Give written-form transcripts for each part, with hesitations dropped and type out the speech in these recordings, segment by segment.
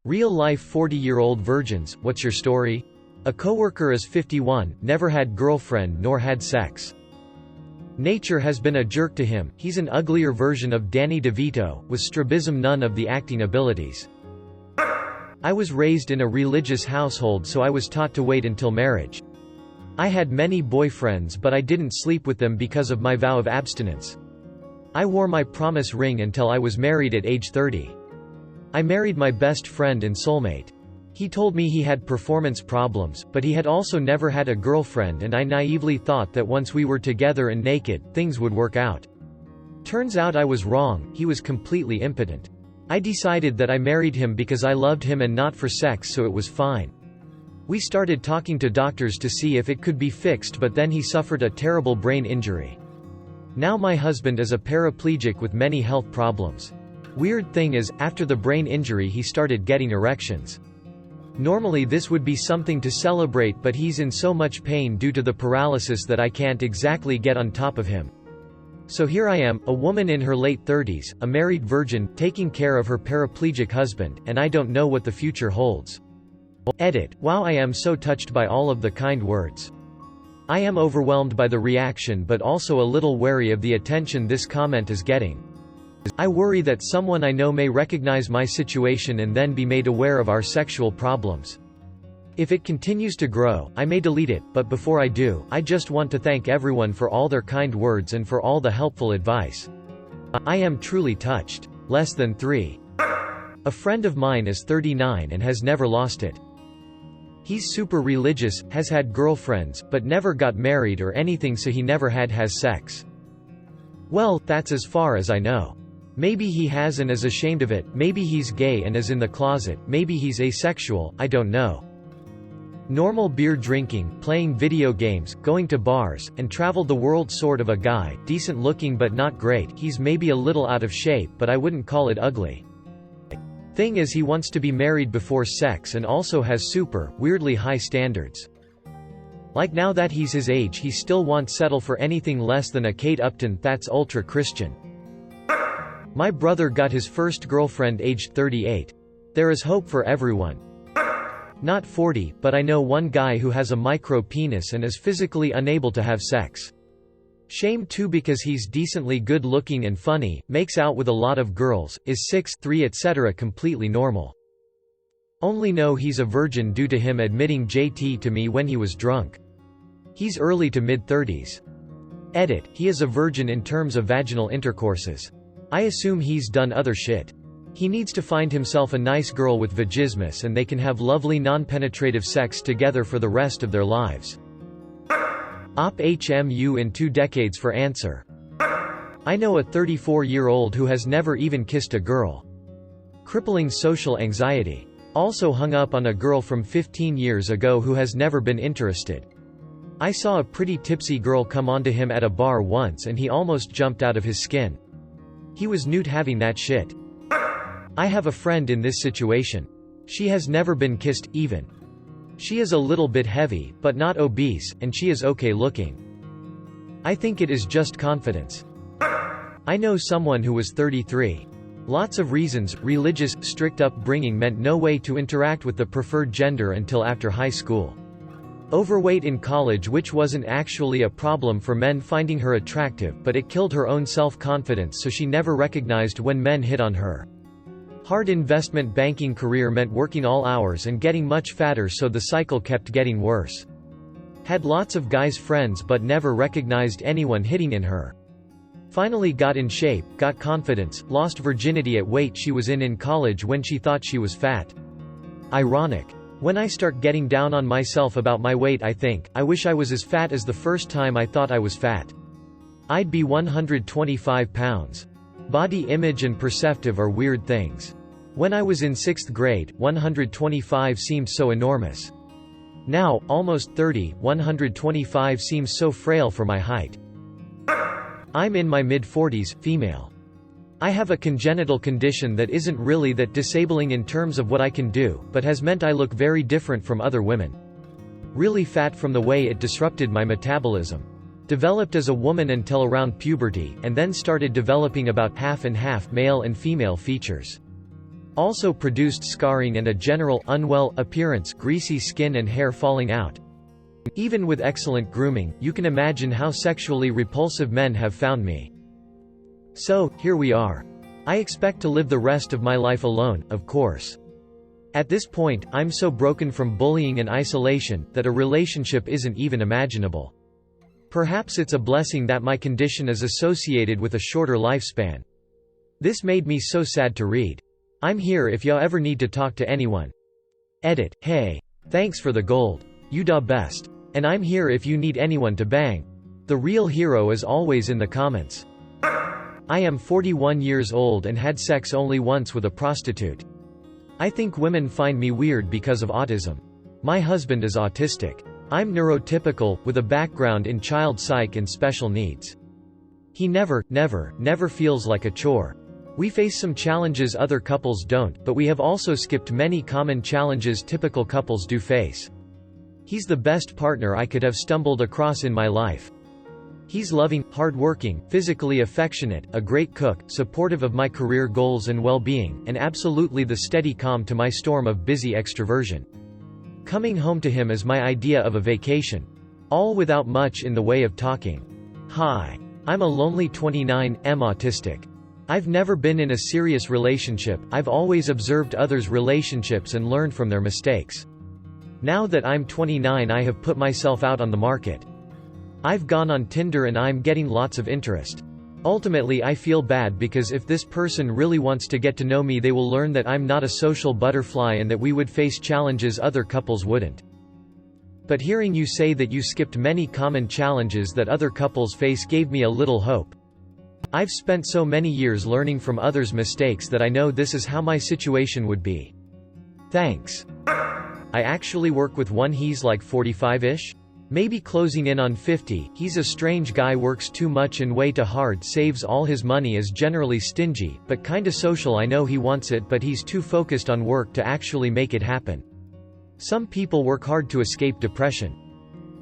Real-life 40-year-old virgins, what's your story? A coworker is 51, never had girlfriend nor had sex. Nature has been a jerk to him, he's an uglier version of Danny DeVito, with strabism, none of the acting abilities. I was raised in a religious household, so I was taught to wait until marriage. I had many boyfriends, but I didn't sleep with them because of my vow of abstinence. I wore my promise ring until I was married at age 30. I married my best friend and soulmate. He told me he had performance problems, but he had also never had a girlfriend, and I naively thought that once we were together and naked, things would work out. Turns out I was wrong, he was completely impotent. I decided that I married him because I loved him and not for sex, so it was fine. We started talking to doctors to see if it could be fixed, but then he suffered a terrible brain injury. Now my husband is a paraplegic with many health problems. Weird thing is, after the brain injury he started getting erections. Normally this would be something to celebrate, but he's in so much pain due to the paralysis that I can't exactly get on top of him. So here I am, a woman in her late 30s, a married virgin, taking care of her paraplegic husband, and I don't know what the future holds. Edit. Wow, I am so touched by all of the kind words. I am overwhelmed by the reaction, but also a little wary of the attention this comment is getting. I worry that someone I know may recognize my situation and then be made aware of our sexual problems. If it continues to grow, I may delete it, but before I do, I just want to thank everyone for all their kind words and for all the helpful advice. I am truly touched. Less than 3. A friend of mine is 39 and has never lost it. He's super religious, has had girlfriends, but never got married or anything, so he never has sex. Well, that's as far as I know. Maybe he has and is ashamed of it, maybe he's gay and is in the closet, maybe he's asexual, I don't know. Normal beer drinking, playing video games, going to bars, and traveled the world sort of a guy, decent looking but not great, he's maybe a little out of shape, but I wouldn't call it ugly. Thing is, he wants to be married before sex and also has super, weirdly high standards. Like now that he's his age, he still won't settle for anything less than a Kate Upton. That's ultra Christian. My brother got his first girlfriend aged 38. There is hope for everyone. Not 40, but I know one guy who has a micro penis and is physically unable to have sex. Shame too, because he's decently good looking and funny, makes out with a lot of girls, is 6'3" etc. completely normal. Only know he's a virgin due to him admitting JT to me when he was drunk. He's early to mid-30s. Edit. He is a virgin in terms of vaginal intercourses. I assume he's done other shit. He needs to find himself a nice girl with vagismus and they can have lovely non-penetrative sex together for the rest of their lives. Op HMU in 2 decades for answer. I know a 34-year-old who has never even kissed a girl. Crippling social anxiety. Also hung up on a girl from 15 years ago who has never been interested. I saw a pretty tipsy girl come onto him at a bar once and he almost jumped out of his skin. He was newt having that shit. I have a friend in this situation. She has never been kissed, even. She is a little bit heavy, but not obese, and she is okay looking. I think it is just confidence. I know someone who was 33. Lots of reasons. Religious, strict upbringing meant no way to interact with the preferred gender until after high school. Overweight in college, which wasn't actually a problem for men finding her attractive, but it killed her own self-confidence, so she never recognized when men hit on her. Hard investment banking career meant working all hours and getting much fatter, so the cycle kept getting worse. Had lots of guys friends but never recognized anyone hitting in her. Finally got in shape, got confidence, lost virginity at weight she was in college when she thought she was fat. Ironic. When I start getting down on myself about my weight, I think, I wish I was as fat as the first time I thought I was fat. I'd be 125 pounds. Body image and perceptive are weird things. When I was in 6th grade, 125 seemed so enormous. Now, almost 30, 125 seems so frail for my height. I'm in my mid-40s, female. I have a congenital condition that isn't really that disabling in terms of what I can do, but has meant I look very different from other women. Really fat from the way it disrupted my metabolism. Developed as a woman until around puberty, and then started developing about half and half male and female features. Also produced scarring and a general, unwell, appearance, greasy skin and hair falling out. Even with excellent grooming, you can imagine how sexually repulsive men have found me. So, here we are. I expect to live the rest of my life alone, of course. At this point, I'm so broken from bullying and isolation, that a relationship isn't even imaginable. Perhaps it's a blessing that my condition is associated with a shorter lifespan. This made me so sad to read. I'm here if y'all ever need to talk to anyone. Edit. Hey. Thanks for the gold. You da best. And I'm here if you need anyone to bang. The real hero is always in the comments. I am 41 years old and had sex only once with a prostitute. I think women find me weird because of autism. My husband is autistic. I'm neurotypical, with a background in child psych and special needs. He never feels like a chore. We face some challenges other couples don't, but we have also skipped many common challenges typical couples do face. He's the best partner I could have stumbled across in my life. He's loving, hardworking, physically affectionate, a great cook, supportive of my career goals and well-being, and absolutely the steady calm to my storm of busy extroversion. Coming home to him is my idea of a vacation. All without much in the way of talking. Hi. I'm a lonely 29, autistic. I've never been in a serious relationship. I've always observed others' relationships and learned from their mistakes. Now that I'm 29, I have put myself out on the market. I've gone on Tinder and I'm getting lots of interest. Ultimately, I feel bad because if this person really wants to get to know me, they will learn that I'm not a social butterfly and that we would face challenges other couples wouldn't. But hearing you say that you skipped many common challenges that other couples face gave me a little hope. I've spent so many years learning from others' mistakes that I know this is how my situation would be. Thanks. I actually work with one. He's like 45-ish? Maybe closing in on 50. He's a strange guy, works too much and way too hard, saves all his money, is generally stingy, but kinda social. I know he wants it, but he's too focused on work to actually make it happen. Some people work hard to escape depression.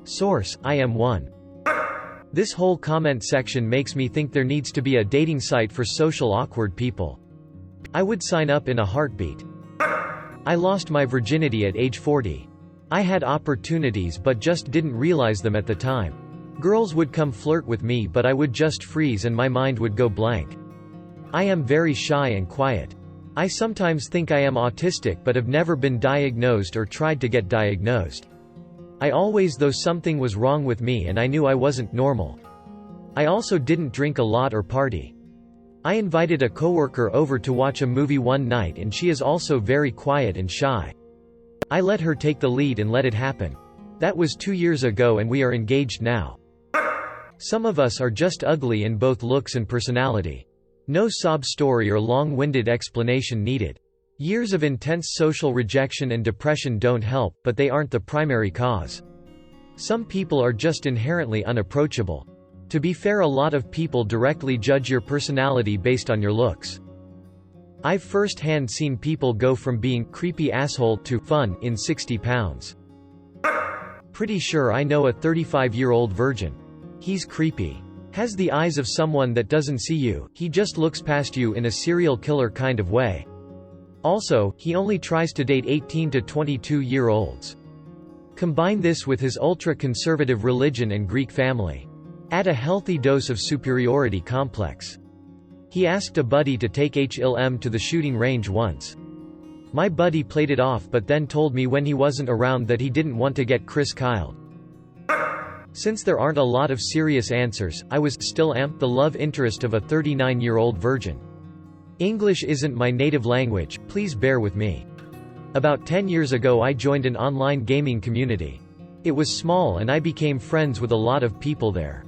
Source: I am one. This whole comment section makes me think there needs to be a dating site for social awkward people. I would sign up in a heartbeat. I lost my virginity at age 40. I had opportunities but just didn't realize them at the time. Girls would come flirt with me but I would just freeze and my mind would go blank. I am very shy and quiet. I sometimes think I am autistic but have never been diagnosed or tried to get diagnosed. I always thought something was wrong with me and I knew I wasn't normal. I also didn't drink a lot or party. I invited a coworker over to watch a movie one night and she is also very quiet and shy. I let her take the lead and let it happen. That was 2 years ago and we are engaged now. Some of us are just ugly in both looks and personality. No sob story or long-winded explanation needed. Years of intense social rejection and depression don't help, but they aren't the primary cause. Some people are just inherently unapproachable. To be fair, a lot of people directly judge your personality based on your looks. I've first-hand seen people go from being creepy asshole to fun in 60 pounds. Pretty sure I know a 35-year-old virgin. He's creepy. Has the eyes of someone that doesn't see you, he just looks past you in a serial killer kind of way. Also, he only tries to date 18 to 22-year-olds. Combine this with his ultra-conservative religion and Greek family. Add a healthy dose of superiority complex. He asked a buddy to take him to the shooting range once. My buddy played it off but then told me when he wasn't around that he didn't want to get Chris Kyled. Since there aren't a lot of serious answers, I still am the love interest of a 39-year-old virgin. English isn't my native language, please bear with me. About 10 years ago I joined an online gaming community. It was small and I became friends with a lot of people there.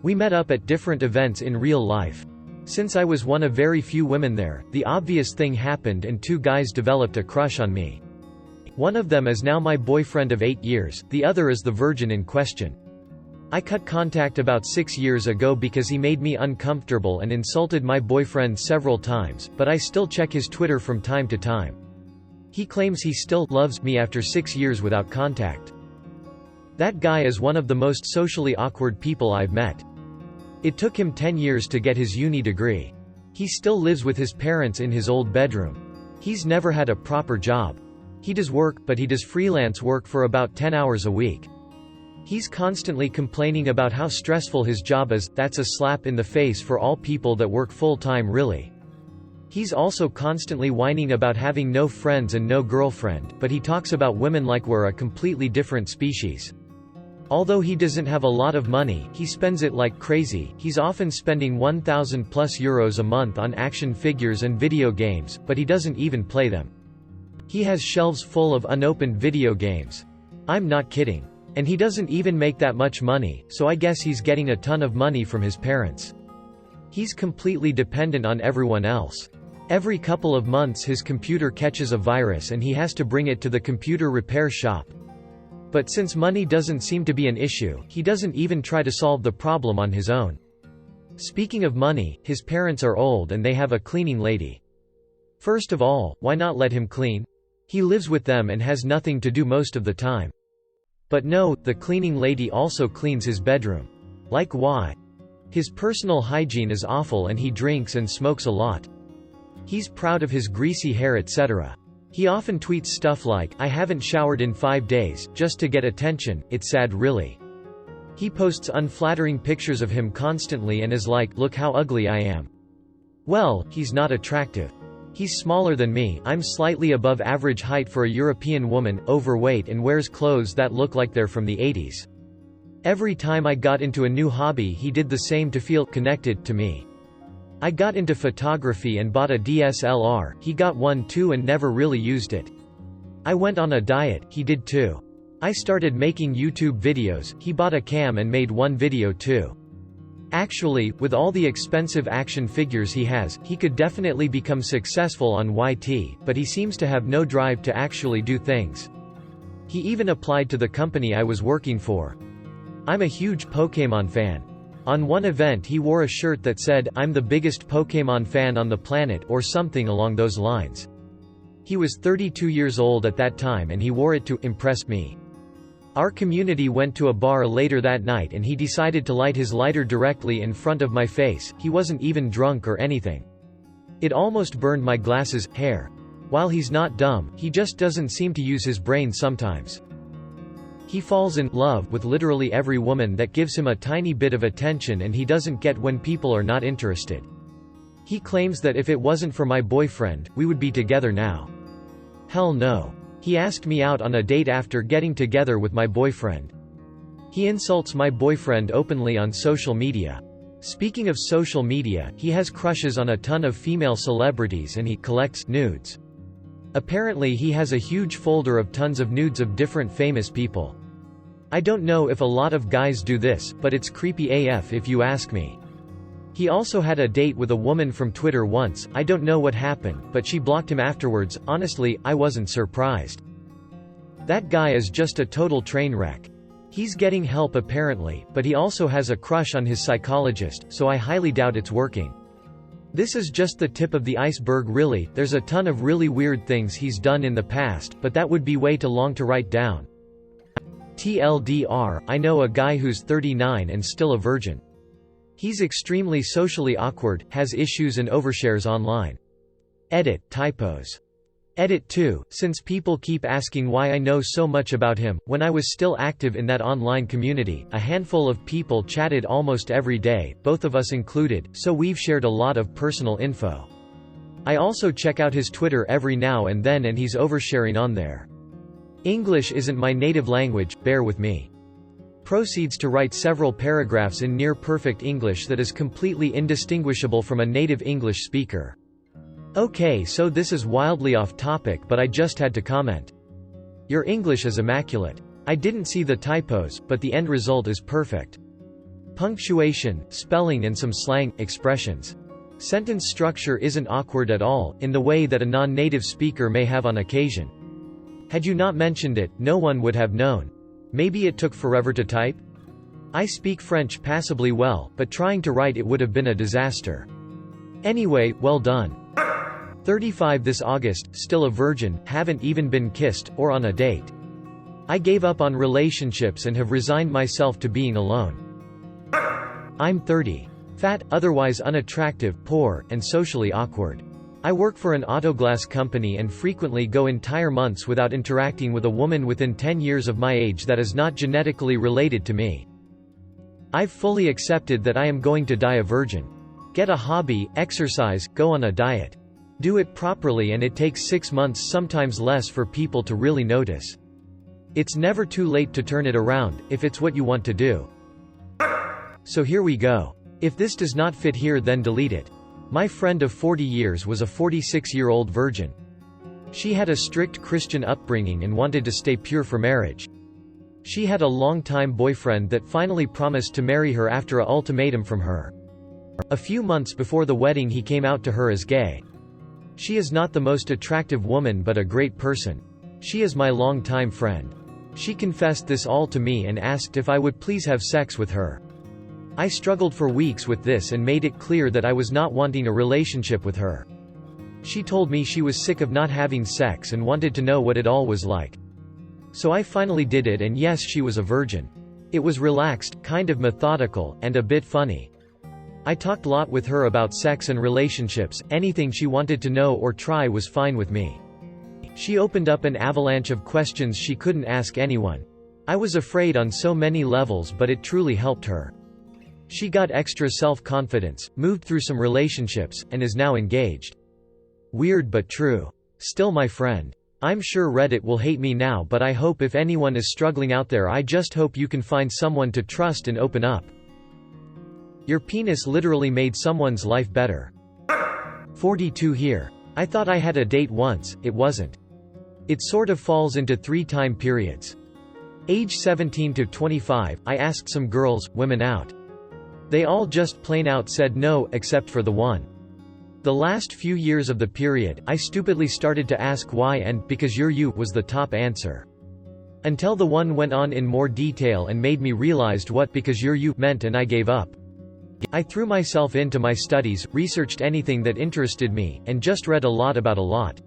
We met up at different events in real life. Since I was one of very few women there, the obvious thing happened and 2 guys developed a crush on me. One of them is now my boyfriend of 8 years, the other is the virgin in question. I cut contact about 6 years ago because he made me uncomfortable and insulted my boyfriend several times, but I still check his Twitter from time to time. He claims he still loves me after 6 years without contact. That guy is one of the most socially awkward people I've met. It took him 10 years to get his uni degree. He still lives with his parents in his old bedroom. He's never had a proper job. He does work, but he does freelance work for about 10 hours a week. He's constantly complaining about how stressful his job is. That's a slap in the face for all people that work full-time, really. He's also constantly whining about having no friends and no girlfriend, but he talks about women like we're a completely different species. Although he doesn't have a lot of money, he spends it like crazy. He's often spending €1,000+ a month on action figures and video games, but he doesn't even play them. He has shelves full of unopened video games. I'm not kidding. And he doesn't even make that much money, so I guess he's getting a ton of money from his parents. He's completely dependent on everyone else. Every couple of months his computer catches a virus and he has to bring it to the computer repair shop. But since money doesn't seem to be an issue, he doesn't even try to solve the problem on his own. Speaking of money, his parents are old and they have a cleaning lady. First of all, why not let him clean? He lives with them and has nothing to do most of the time. But no, the cleaning lady also cleans his bedroom. Like why? His personal hygiene is awful and he drinks and smokes a lot. He's proud of his greasy hair, etc. He often tweets stuff like, "I haven't showered in 5 days, just to get attention, it's sad really." He posts unflattering pictures of him constantly and is like, "Look how ugly I am." Well, he's not attractive. He's smaller than me, I'm slightly above average height for a European woman, overweight and wears clothes that look like they're from the 80s. Every time I got into a new hobby he did the same to feel connected to me. I got into photography and bought a DSLR, he got one too and never really used it. I went on a diet, he did too. I started making YouTube videos, he bought a cam and made one video too. Actually, with all the expensive action figures he has, he could definitely become successful on YT, but he seems to have no drive to actually do things. He even applied to the company I was working for. I'm a huge Pokémon fan. On one event he wore a shirt that said, "I'm the biggest Pokémon fan on the planet," or something along those lines. He was 32 years old at that time and he wore it to impress me. Our community went to a bar later that night and he decided to light his lighter directly in front of my face. He wasn't even drunk or anything. It almost burned my glasses, hair. While he's not dumb, he just doesn't seem to use his brain sometimes. He falls in love with literally every woman that gives him a tiny bit of attention and he doesn't get when people are not interested. He claims that if it wasn't for my boyfriend, we would be together now. Hell no. He asked me out on a date after getting together with my boyfriend. He insults my boyfriend openly on social media. Speaking of social media, he has crushes on a ton of female celebrities and he collects nudes. Apparently he has a huge folder of tons of nudes of different famous people. I don't know if a lot of guys do this, but it's creepy AF if you ask me. He also had a date with a woman from Twitter once. I don't know what happened, but she blocked him afterwards. Honestly, I wasn't surprised. That guy is just a total train wreck. He's getting help apparently, but he also has a crush on his psychologist, so I highly doubt it's working. This is just the tip of the iceberg really. There's a ton of really weird things he's done in the past, but that would be way too long to write down. TLDR, I know a guy who's 39 and still a virgin. He's extremely socially awkward, has issues and overshares online. Edit, typos. Edit 2, since people keep asking why I know so much about him, when I was still active in that online community, a handful of people chatted almost every day, both of us included, so we've shared a lot of personal info. I also check out his Twitter every now and then and he's oversharing on there. English isn't my native language, bear with me. Proceeds to write several paragraphs in near-perfect English that is completely indistinguishable from a native English speaker. Okay, so this is wildly off topic but I just had to comment. Your English is immaculate. I didn't see the typos, but the end result is perfect. Punctuation, spelling and some slang, expressions. Sentence structure isn't awkward at all, in the way that a non-native speaker may have on occasion. Had you not mentioned it, no one would have known. Maybe it took forever to type? I speak French passably well, but trying to write it would have been a disaster. Anyway, well done. 35 this August, still a virgin, haven't even been kissed, or on a date. I gave up on relationships and have resigned myself to being alone. I'm 30. Fat, otherwise unattractive, poor, and socially awkward. I work for an autoglass company and frequently go entire months without interacting with a woman within 10 years of my age that is not genetically related to me. I've fully accepted that I am going to die a virgin. Get a hobby, exercise, go on a diet. Do it properly, and it takes 6 months, sometimes less, for people to really notice. It's never too late to turn it around, if it's what you want to do. So here we go. If this does not fit here, then delete it. My friend of 40 years was a 46-year-old virgin. She had a strict Christian upbringing and wanted to stay pure for marriage. She had a long-time boyfriend that finally promised to marry her after an ultimatum from her. A few months before the wedding, he came out to her as gay. She is not the most attractive woman but a great person. She is my long-time friend. She confessed this all to me and asked if I would please have sex with her. I struggled for weeks with this and made it clear that I was not wanting a relationship with her. She told me she was sick of not having sex and wanted to know what it all was like. So I finally did it, and yes, she was a virgin. It was relaxed, kind of methodical, and a bit funny. I talked a lot with her about sex and relationships. Anything she wanted to know or try was fine with me. She opened up an avalanche of questions she couldn't ask anyone. I was afraid on so many levels, but it truly helped her. She got extra self-confidence, moved through some relationships, and is now engaged. Weird but true. Still my friend. I'm sure Reddit will hate me now, but I hope if anyone is struggling out there, I just hope you can find someone to trust and open up. Your penis literally made someone's life better. 42 here. I thought I had a date once, it wasn't. It sort of falls into 3 time periods. Age 17 to 25, I asked some girls, women out. They all just plain out said no, except for the one. The last few years of the period, I stupidly started to ask why, and because you was the top answer. Until the one went on in more detail and made me realized what because you meant, and I gave up. I threw myself into my studies, researched anything that interested me, and just read a lot about a lot.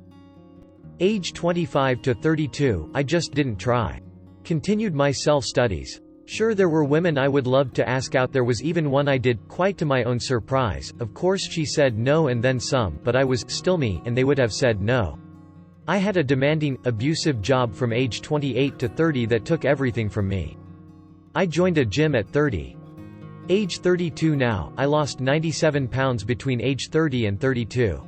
Age 25 to 32, I just didn't try. Continued my self-studies. Sure, there were women I would love to ask out. There was even one I did, quite to my own surprise. Of course she said no and then some, but I was still me, and they would have said no. I had a demanding, abusive job from age 28 to 30 that took everything from me. I joined a gym at 30. Age 32 now, I lost 97 pounds between age 30 and 32.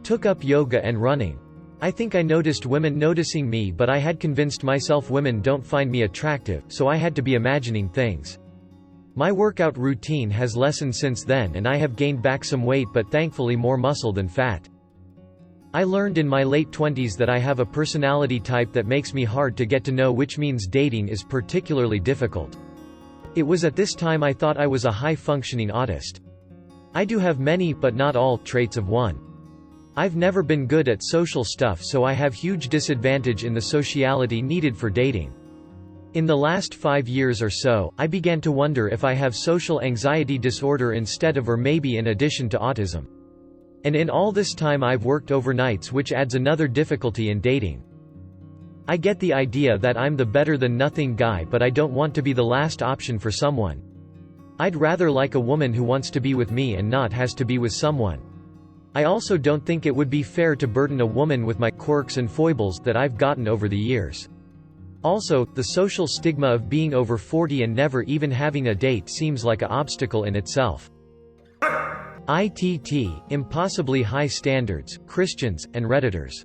Took up yoga and running. I think I noticed women noticing me, but I had convinced myself women don't find me attractive, so I had to be imagining things. My workout routine has lessened since then, and I have gained back some weight, but thankfully more muscle than fat. I learned in my late 20s that I have a personality type that makes me hard to get to know, which means dating is particularly difficult. It was at this time I thought I was a high-functioning autist. I do have many, but not all, traits of one. I've never been good at social stuff, so I have huge disadvantage in the sociality needed for dating. In the last 5 years or so, I began to wonder if I have social anxiety disorder instead of, or maybe in addition to, autism. And in all this time I've worked overnights, which adds another difficulty in dating. I get the idea that I'm the better-than-nothing guy, but I don't want to be the last option for someone. I'd rather like a woman who wants to be with me and not has to be with someone. I also don't think it would be fair to burden a woman with my quirks and foibles that I've gotten over the years. Also, the social stigma of being over 40 and never even having a date seems like an obstacle in itself. ITT, impossibly high standards, Christians, and Redditors.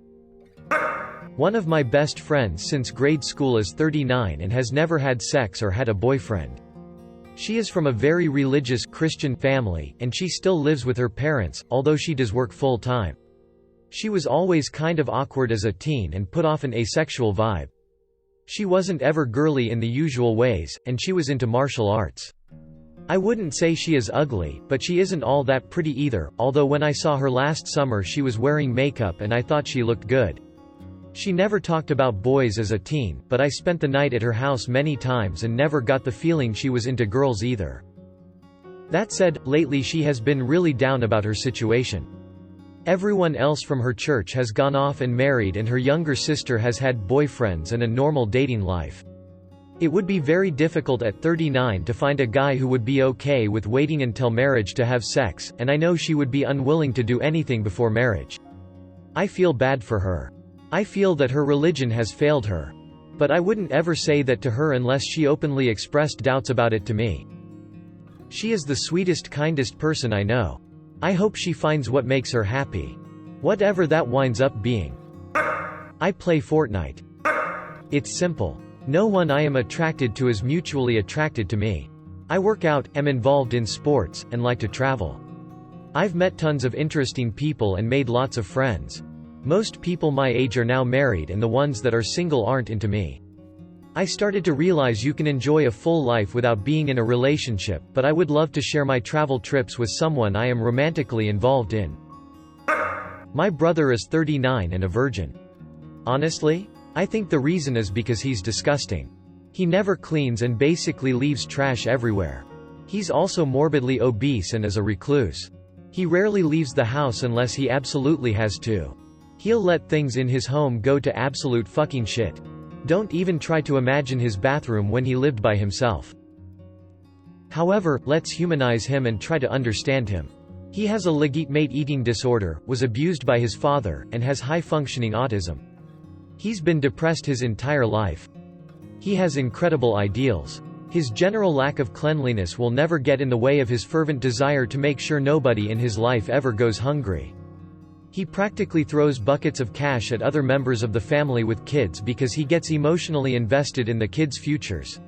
One of my best friends since grade school is 39 and has never had sex or had a boyfriend. She is from a very religious Christian family, and she still lives with her parents, although she does work full-time. She was always kind of awkward as a teen and put off an asexual vibe. She wasn't ever girly in the usual ways, and she was into martial arts. I wouldn't say she is ugly, but she isn't all that pretty either, although when I saw her last summer she was wearing makeup and I thought she looked good. She never talked about boys as a teen, but I spent the night at her house many times and never got the feeling she was into girls either. That said, lately she has been really down about her situation. Everyone else from her church has gone off and married, and her younger sister has had boyfriends and a normal dating life. It would be very difficult at 39 to find a guy who would be okay with waiting until marriage to have sex, and I know she would be unwilling to do anything before marriage. I feel bad for her. I feel that her religion has failed her. But I wouldn't ever say that to her unless she openly expressed doubts about it to me. She is the sweetest, kindest person I know. I hope she finds what makes her happy. Whatever that winds up being. I play Fortnite. It's simple. No one I am attracted to is mutually attracted to me. I work out, am involved in sports, and like to travel. I've met tons of interesting people and made lots of friends. Most people my age are now married, and the ones that are single aren't into me. I started to realize you can enjoy a full life without being in a relationship, but I would love to share my travel trips with someone I am romantically involved in. My brother is 39 and a virgin. Honestly? I think the reason is because he's disgusting. He never cleans and basically leaves trash everywhere. He's also morbidly obese and is a recluse. He rarely leaves the house unless he absolutely has to. He'll let things in his home go to absolute fucking shit. Don't even try to imagine his bathroom when he lived by himself. However, let's humanize him and try to understand him. He has a legitimate eating disorder, was abused by his father, and has high-functioning autism. He's been depressed his entire life. He has incredible ideals. His general lack of cleanliness will never get in the way of his fervent desire to make sure nobody in his life ever goes hungry. He practically throws buckets of cash at other members of the family with kids because he gets emotionally invested in the kids' futures.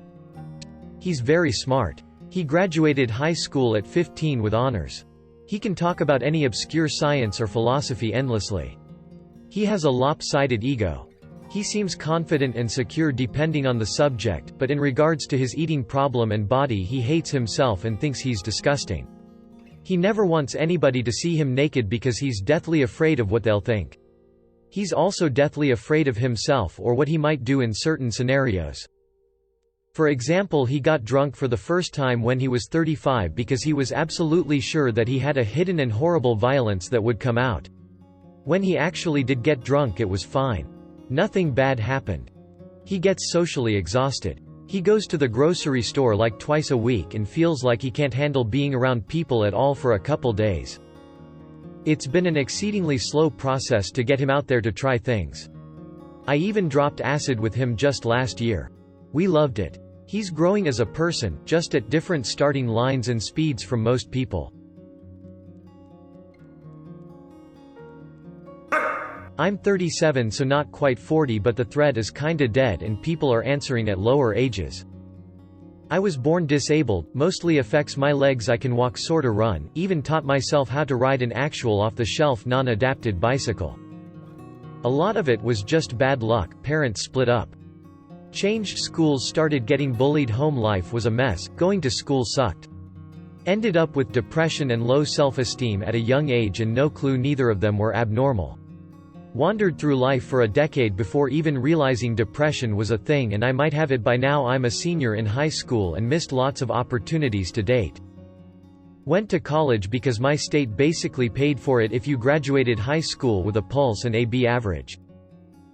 He's very smart. He graduated high school at 15 with honors. He can talk about any obscure science or philosophy endlessly. He has a lopsided ego. He seems confident and secure depending on the subject, but in regards to his eating problem and body he hates himself and thinks he's disgusting. He never wants anybody to see him naked because he's deathly afraid of what they'll think. He's also deathly afraid of himself or what he might do in certain scenarios. For example, he got drunk for the first time when he was 35 because he was absolutely sure that he had a hidden and horrible violence that would come out. When he actually did get drunk it was fine. Nothing bad happened. He gets socially exhausted. He goes to the grocery store like twice a week and feels like he can't handle being around people at all for a couple days. It's been an exceedingly slow process to get him out there to try things. I even dropped acid with him just last year. We loved it. He's growing as a person, just at different starting lines and speeds from most people. I'm 37, so not quite 40, but the thread is kinda dead and people are answering at lower ages. I was born disabled, mostly affects my legs. I can walk sorta run, even taught myself how to ride an actual off-the-shelf non-adapted bicycle. A lot of it was just bad luck, parents split up. Changed schools, started getting bullied, home life was a mess, going to school sucked. Ended up with depression and low self-esteem at a young age and no clue neither of them were abnormal. Wandered through life for a decade before even realizing depression was a thing, and I might have it by now. I'm a senior in high school and missed lots of opportunities to date. Went to college because my state basically paid for it if you graduated high school with a pulse and AB average.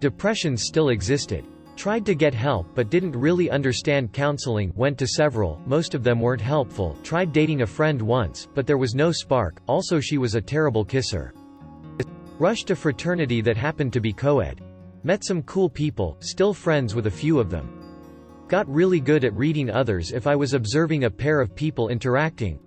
Depression still existed. Tried to get help but didn't really understand counseling, went to several, most of them weren't helpful. Tried dating a friend once, but there was no spark, also she was a terrible kisser. Rushed a fraternity that happened to be co-ed. Met some cool people, still friends with a few of them. Got really good at reading others if I was observing a pair of people interacting.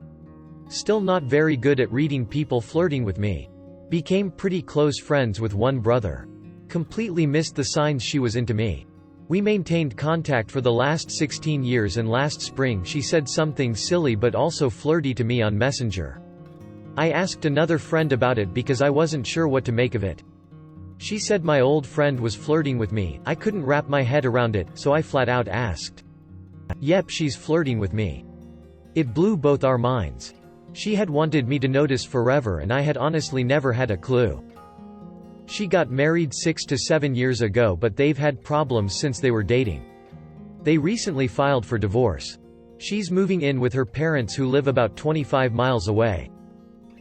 Still not very good at reading people flirting with me. Became pretty close friends with one brother. Completely missed the signs she was into me. We maintained contact for the last 16 years and last spring she said something silly but also flirty to me on Messenger. I asked another friend about it because I wasn't sure what to make of it. She said my old friend was flirting with me. I couldn't wrap my head around it, so I flat out asked. Yep, she's flirting with me. It blew both our minds. She had wanted me to notice forever and I had honestly never had a clue. She got married 6 to 7 years ago, but they've had problems since they were dating. They recently filed for divorce. She's moving in with her parents who live about 25 miles away.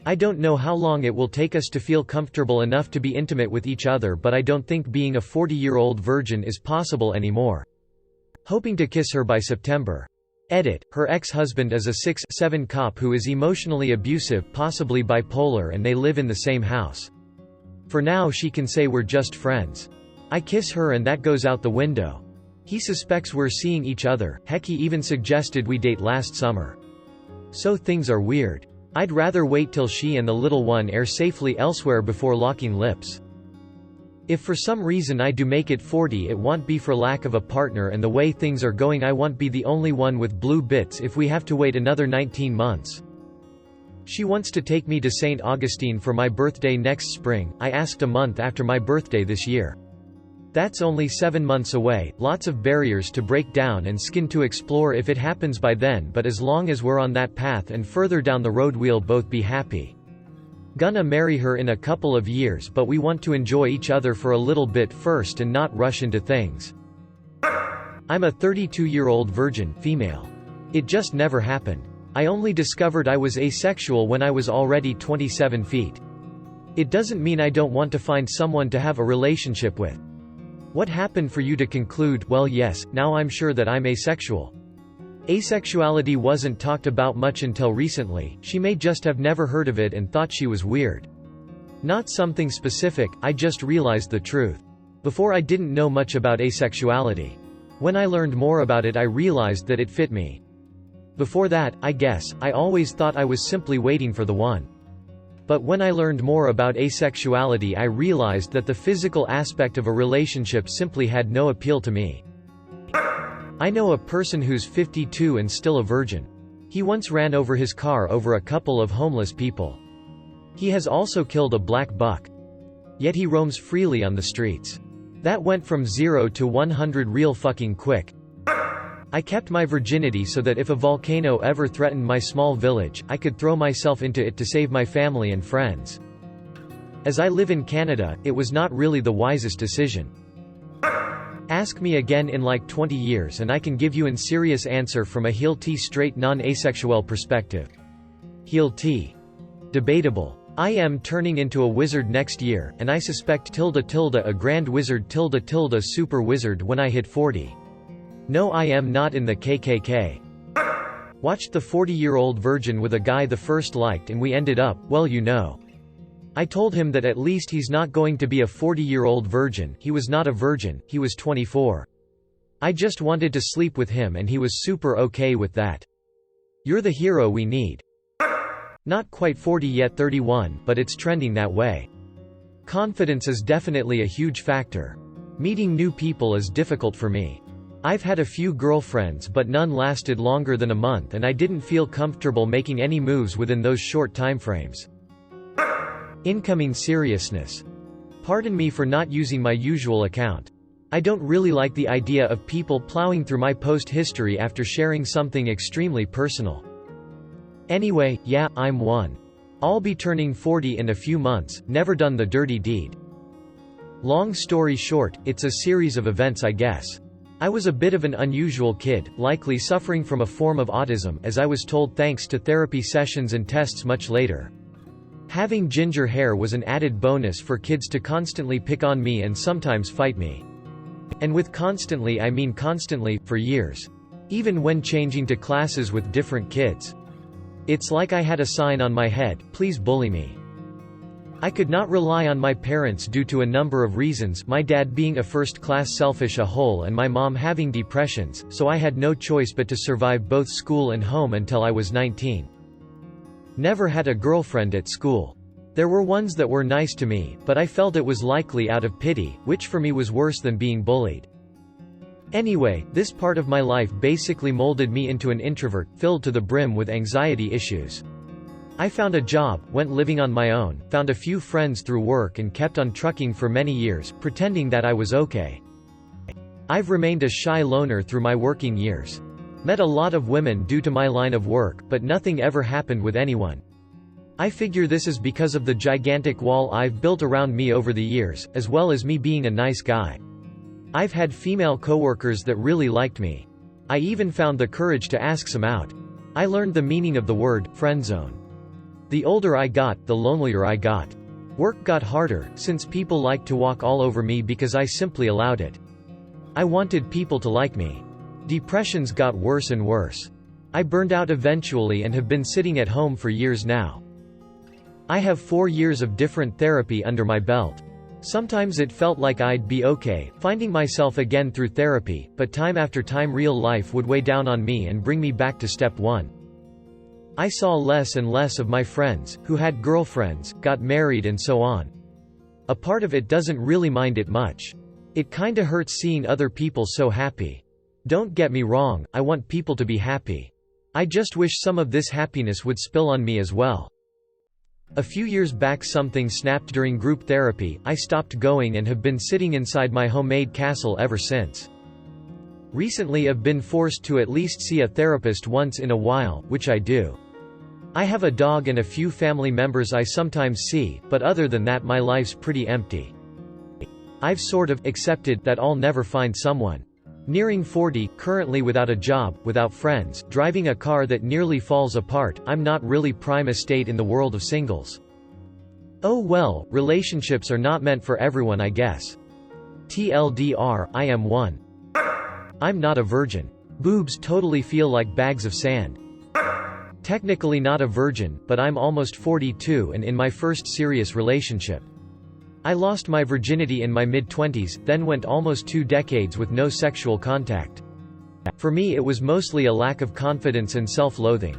I don't know how long it will take us to feel comfortable enough to be intimate with each other, but I don't think being a 40-year-old virgin is possible anymore. Hoping to kiss her by September. Edit. Her ex-husband is a 6'7" cop who is emotionally abusive, possibly bipolar, and they live in the same house. For now she can say we're just friends. I kiss her and that goes out the window. He suspects we're seeing each other, heck he even suggested we date last summer. So things are weird. I'd rather wait till she and the little one are safely elsewhere before locking lips. If for some reason I do make it 40, it won't be for lack of a partner, and the way things are going I won't be the only one with blue bits if we have to wait another 19 months. She wants to take me to St. Augustine for my birthday next spring. I asked a month after my birthday this year. That's only 7 months away, lots of barriers to break down and skin to explore if it happens by then, but as long as we're on that path and further down the road we'll both be happy. Gonna marry her in a couple of years, but we want to enjoy each other for a little bit first and not rush into things. I'm a 32-year-old virgin, female. It just never happened. I only discovered I was asexual when I was already 27 feet. It doesn't mean I don't want to find someone to have a relationship with. What happened for you to conclude, well yes, now I'm sure that I'm asexual? Asexuality wasn't talked about much until recently. She may just have never heard of it and thought she was weird. Not something specific, I just realized the truth. Before I didn't know much about asexuality. When I learned more about it I realized that it fit me. Before that, I guess, I always thought I was simply waiting for the one. But when I learned more about asexuality I realized that the physical aspect of a relationship simply had no appeal to me. I know a person who's 52 and still a virgin. He once ran over his car over a couple of homeless people. He has also killed a black buck. Yet he roams freely on the streets. That went from 0 to 100 real fucking quick. I kept my virginity so that if a volcano ever threatened my small village, I could throw myself into it to save my family and friends. As I live in Canada, it was not really the wisest decision. Ask me again in like 20 years and I can give you an serious answer from a heel T straight non-asexual perspective. Heel T. Debatable. I am turning into a wizard next year, and I suspect a grand wizard super wizard when I hit 40. No, I am not in the KKK. Watched The 40-Year-Old Virgin with a guy the first liked and we ended up, well you know. I told him that at least he's not going to be a 40-year-old virgin. He was not a virgin, he was 24. I just wanted to sleep with him and he was super okay with that. You're the hero we need. Not quite 40 yet, 31, but it's trending that way. Confidence is definitely a huge factor. Meeting new people is difficult for me. I've had a few girlfriends but none lasted longer than a month and I didn't feel comfortable making any moves within those short timeframes. Incoming seriousness. Pardon me for not using my usual account. I don't really like the idea of people plowing through my post history after sharing something extremely personal. Anyway, yeah, I'm one. I'll be turning 40 in a few months, never done the dirty deed. Long story short, it's a series of events I guess. I was a bit of an unusual kid, likely suffering from a form of autism, as I was told thanks to therapy sessions and tests much later. Having ginger hair was an added bonus for kids to constantly pick on me and sometimes fight me. And with constantly I mean constantly, for years. Even when changing to classes with different kids. It's like I had a sign on my head, please bully me. I could not rely on my parents due to a number of reasons, my dad being a first-class selfish a-hole and my mom having depressions, so I had no choice but to survive both school and home until I was 19. Never had a girlfriend at school. There were ones that were nice to me, but I felt it was likely out of pity, which for me was worse than being bullied. Anyway, this part of my life basically molded me into an introvert, filled to the brim with anxiety issues. I found a job, went living on my own, found a few friends through work and kept on trucking for many years, pretending that I was okay. I've remained a shy loner through my working years. Met a lot of women due to my line of work, but nothing ever happened with anyone. I figure this is because of the gigantic wall I've built around me over the years, as well as me being a nice guy. I've had female coworkers that really liked me. I even found the courage to ask some out. I learned the meaning of the word, friendzone. The older I got, the lonelier I got. Work got harder, since people liked to walk all over me because I simply allowed it. I wanted people to like me. Depressions got worse and worse. I burned out eventually and have been sitting at home for years now. I have 4 years of different therapy under my belt. Sometimes it felt like I'd be okay, finding myself again through therapy, but time after time real life would weigh down on me and bring me back to step one. I saw less and less of my friends, who had girlfriends, got married and so on. A part of it doesn't really mind it much. It kinda hurts seeing other people so happy. Don't get me wrong, I want people to be happy. I just wish some of this happiness would spill on me as well. A few years back something snapped during group therapy, I stopped going and have been sitting inside my homemade castle ever since. Recently I've been forced to at least see a therapist once in a while, which I do. I have a dog and a few family members I sometimes see, but other than that my life's pretty empty. I've sort of accepted that I'll never find someone. Nearing 40, currently without a job, without friends, driving a car that nearly falls apart, I'm not really prime estate in the world of singles. Oh well, relationships are not meant for everyone I guess. TLDR, I am one. I'm not a virgin. Boobs totally feel like bags of sand. Technically not a virgin, but I'm almost 42 and in my first serious relationship. I lost my virginity in my mid-20s, then went almost 2 decades with no sexual contact. For me it was mostly a lack of confidence and self-loathing.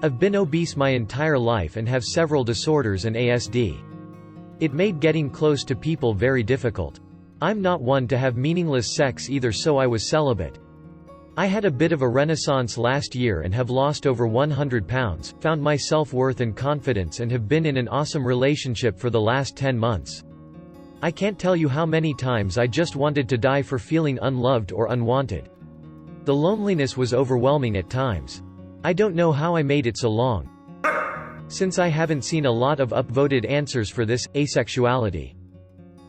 I've been obese my entire life and have several disorders and ASD. It made getting close to people very difficult. I'm not one to have meaningless sex either, so I was celibate. I had a bit of a renaissance last year and have lost over 100 pounds, found my self-worth and confidence and have been in an awesome relationship for the last 10 months. I can't tell you how many times I just wanted to die for feeling unloved or unwanted. The loneliness was overwhelming at times. I don't know how I made it so long. Since I haven't seen a lot of upvoted answers for this, asexuality.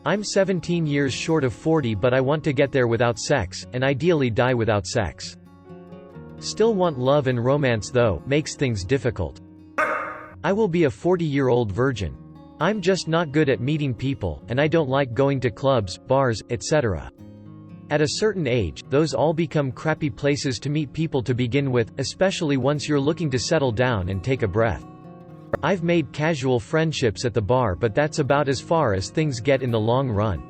I'm 17 years short of 40 but I want to get there without sex, and ideally die without sex. Still want love and romance though, makes things difficult. I will be a 40-year-old virgin. I'm just not good at meeting people, and I don't like going to clubs, bars, etc. At a certain age, those all become crappy places to meet people to begin with, especially once you're looking to settle down and take a breath. I've made casual friendships at the bar, but that's about as far as things get in the long run.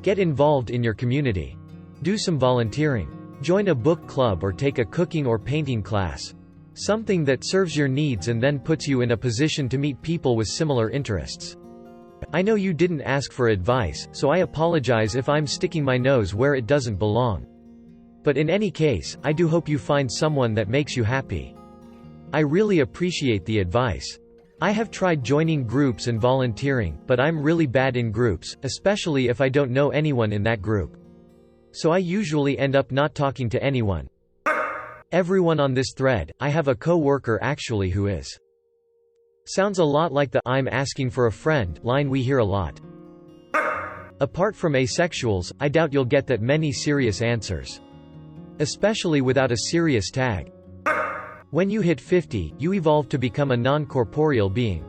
Get involved in your community. Do some volunteering. Join a book club or take a cooking or painting class. Something that serves your needs and then puts you in a position to meet people with similar interests. I know you didn't ask for advice, so I apologize if I'm sticking my nose where it doesn't belong. But in any case, I do hope you find someone that makes you happy. I really appreciate the advice. I have tried joining groups and volunteering, but I'm really bad in groups, especially if I don't know anyone in that group. So I usually end up not talking to anyone. Everyone on this thread, I have a co-worker actually who is. Sounds a lot like the "I'm asking for a friend" line we hear a lot. Apart from asexuals, I doubt you'll get that many serious answers. Especially without a serious tag. When you hit 50, you evolve to become a non-corporeal being.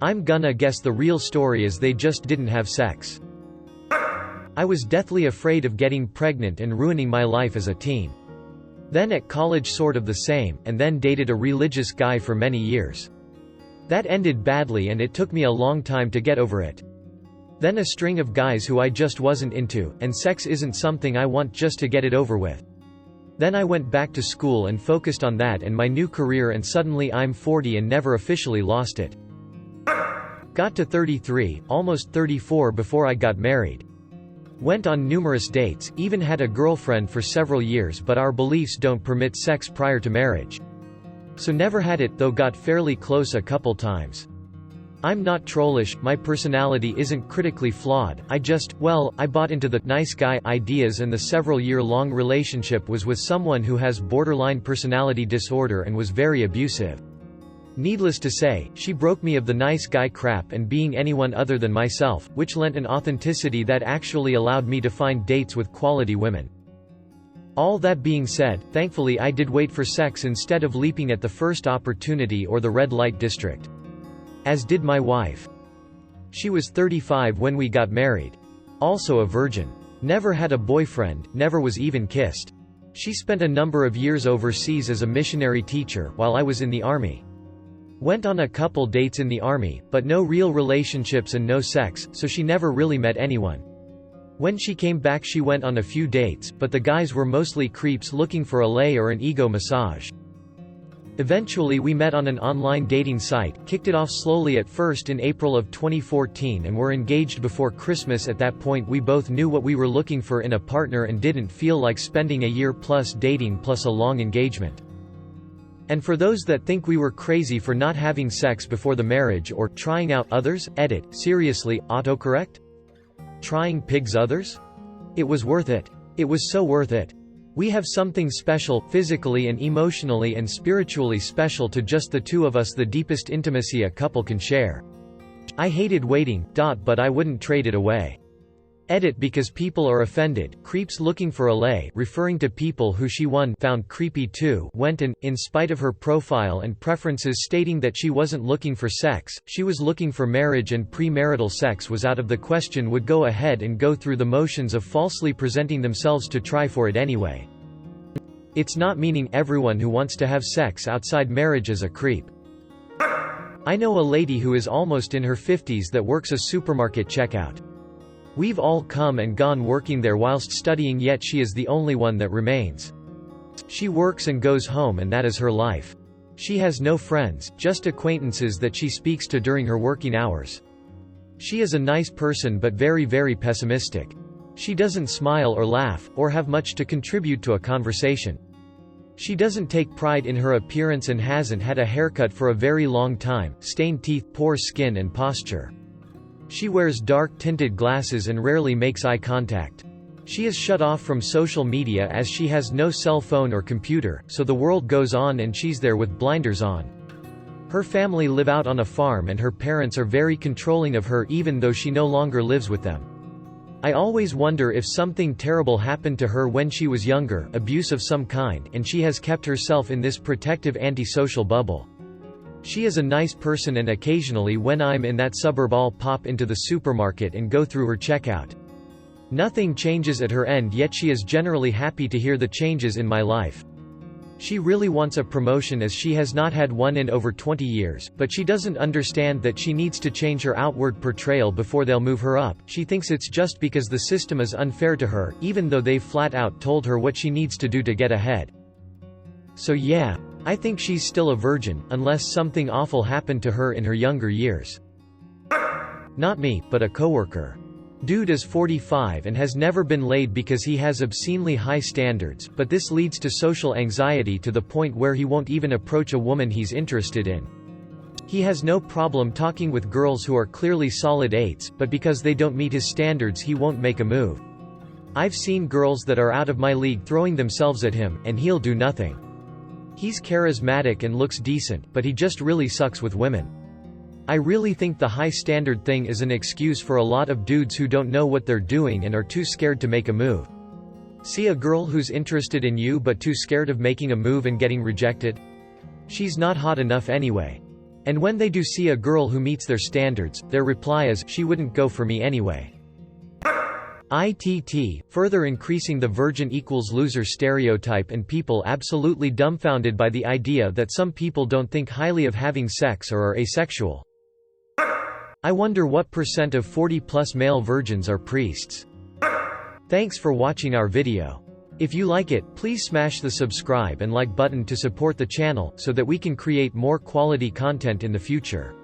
I'm gonna guess the real story is they just didn't have sex. I was deathly afraid of getting pregnant and ruining my life as a teen. Then at college sort of the same, and then dated a religious guy for many years. That ended badly and it took me a long time to get over it. Then a string of guys who I just wasn't into, and sex isn't something I want just to get it over with. Then I went back to school and focused on that and my new career, and suddenly I'm 40 and never officially lost it. Got to 33, almost 34 before I got married. Went on numerous dates, even had a girlfriend for several years, but our beliefs don't permit sex prior to marriage. So never had it, though got fairly close a couple times. I'm not trollish, my personality isn't critically flawed, I bought into the nice guy ideas, and the several-year-long relationship was with someone who has borderline personality disorder and was very abusive. Needless to say, she broke me of the nice guy crap and being anyone other than myself, which lent an authenticity that actually allowed me to find dates with quality women. All that being said, thankfully I did wait for sex instead of leaping at the first opportunity or the red light district. As did my wife. She was 35 when we got married. Also a virgin. Never had a boyfriend, never was even kissed. She spent a number of years overseas as a missionary teacher, while I was in the army. Went on a couple dates in the army, but no real relationships and no sex, so she never really met anyone. When she came back she went on a few dates, but the guys were mostly creeps looking for a lay or an ego massage. Eventually we met on an online dating site, kicked it off slowly at first in April of 2014 and were engaged before Christmas. At that point we both knew what we were looking for in a partner and didn't feel like spending a year plus dating plus a long engagement. And for those that think we were crazy for not having sex before the marriage or trying out others, edit, seriously, autocorrect? Trying pigs others? It was worth it. It was so worth it. We have something special, physically and emotionally and spiritually special to just the two of us, the deepest intimacy a couple can share. I hated waiting, but I wouldn't trade it away. Edit because people are offended, creeps looking for a lay, referring to people who she found creepy too, went and, in spite of her profile and preferences stating that she wasn't looking for sex, she was looking for marriage and premarital sex was out of the question, would go ahead and go through the motions of falsely presenting themselves to try for it anyway. It's not meaning everyone who wants to have sex outside marriage is a creep. I know a lady who is almost in her 50s that works a supermarket checkout. We've all come and gone working there whilst studying, yet she is the only one that remains. She works and goes home and that is her life. She has no friends, just acquaintances that she speaks to during her working hours. She is a nice person but very, very pessimistic. She doesn't smile or laugh, or have much to contribute to a conversation. She doesn't take pride in her appearance and hasn't had a haircut for a very long time, stained teeth, poor skin and posture. She wears dark-tinted glasses and rarely makes eye contact. She is shut off from social media as she has no cell phone or computer, so the world goes on and she's there with blinders on. Her family live out on a farm and her parents are very controlling of her even though she no longer lives with them. I always wonder if something terrible happened to her when she was younger, abuse of some kind, and she has kept herself in this protective antisocial bubble. She is a nice person and occasionally when I'm in that suburb I'll pop into the supermarket and go through her checkout. Nothing changes at her end, yet she is generally happy to hear the changes in my life. She really wants a promotion as she has not had one in over 20 years, but she doesn't understand that she needs to change her outward portrayal before they'll move her up. She thinks it's just because the system is unfair to her, even though they've flat out told her what she needs to do to get ahead. So yeah, I think she's still a virgin, unless something awful happened to her in her younger years. Not me, but a coworker. Dude is 45 and has never been laid because he has obscenely high standards, but this leads to social anxiety to the point where he won't even approach a woman he's interested in. He has no problem talking with girls who are clearly solid 8s, but because they don't meet his standards he won't make a move. I've seen girls that are out of my league throwing themselves at him, and he'll do nothing. He's charismatic and looks decent, but he just really sucks with women. I really think the high standard thing is an excuse for a lot of dudes who don't know what they're doing and are too scared to make a move. See a girl who's interested in you but too scared of making a move and getting rejected? She's not hot enough anyway. And when they do see a girl who meets their standards, their reply is, "She wouldn't go for me anyway." ITT, further increasing the virgin equals loser stereotype and people absolutely dumbfounded by the idea that some people don't think highly of having sex or are asexual. I wonder what % of 40-plus male virgins are priests. Thanks for watching our video. If you like it, please smash the subscribe and like button to support the channel, so that we can create more quality content in the future.